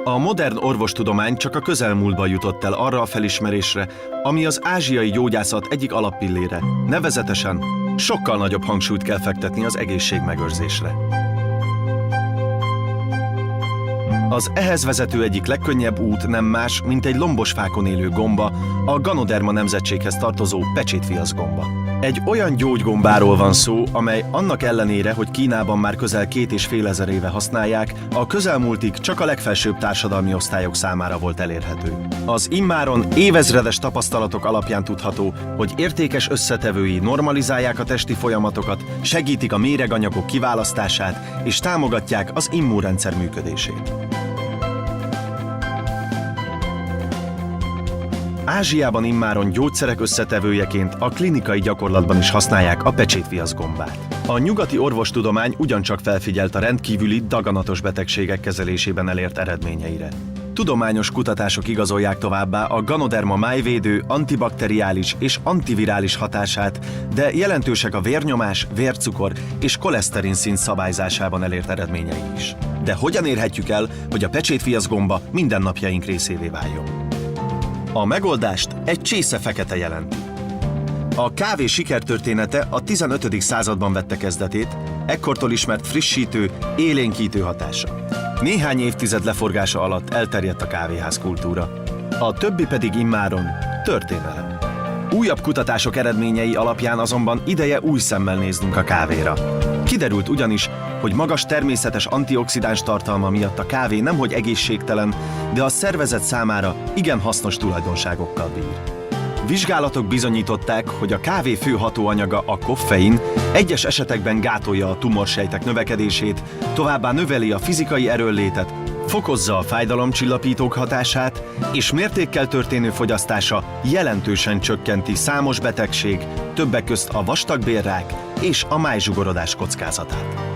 A modern orvostudomány csak a közelmúltban jutott el arra a felismerésre, ami az ázsiai gyógyászat egyik alappillére, nevezetesen sokkal nagyobb hangsúlyt kell fektetni az egészségmegőrzésre. Az ehhez vezető egyik legkönnyebb út nem más, mint egy lombos fákon élő gomba, a Ganoderma nemzetséghez tartozó pecsétviaszgomba. Egy olyan gyógygombáról van szó, amely annak ellenére, hogy Kínában már közel 2500 éve használják, a közelmúltig csak a legfelsőbb társadalmi osztályok számára volt elérhető. Az immáron évezredes tapasztalatok alapján tudható, hogy értékes összetevői normalizálják a testi folyamatokat, segítik a méreganyagok kiválasztását és támogatják az immunrendszer működését. Ázsiában immáron gyógyszerek összetevőjeként a klinikai gyakorlatban is használják a pecsétviaszgombát. A nyugati orvostudomány ugyancsak felfigyelt a rendkívüli, daganatos betegségek kezelésében elért eredményeire. Tudományos kutatások igazolják továbbá a Ganoderma májvédő, antibakteriális és antivirális hatását, de jelentősek a vérnyomás, vércukor és koleszterin szint szabályzásában elért eredményei is. De hogyan érhetjük el, hogy a pecsétviaszgomba mindennapjaink részévé váljon? A megoldást egy csésze fekete jelenti. A kávé sikertörténete a 15. században vette kezdetét, ekkortól ismert frissítő, élénkítő hatása. Néhány évtized leforgása alatt elterjedt a kávéház kultúra. A többi pedig immáron történelem. Újabb kutatások eredményei alapján azonban ideje új szemmel néznünk a kávéra. Kiderült ugyanis, hogy magas természetes antioxidáns tartalma miatt a kávé nemhogy egészségtelen, de a szervezet számára igen hasznos tulajdonságokkal bír. Vizsgálatok bizonyították, hogy a kávé fő hatóanyaga, a koffein, egyes esetekben gátolja a tumorsejtek növekedését, továbbá növeli a fizikai erőnlétet, fokozza a fájdalomcsillapítók hatását, és mértékkel történő fogyasztása jelentősen csökkenti számos betegség, többek közt a vastagbélrák és a májzsugorodás kockázatát.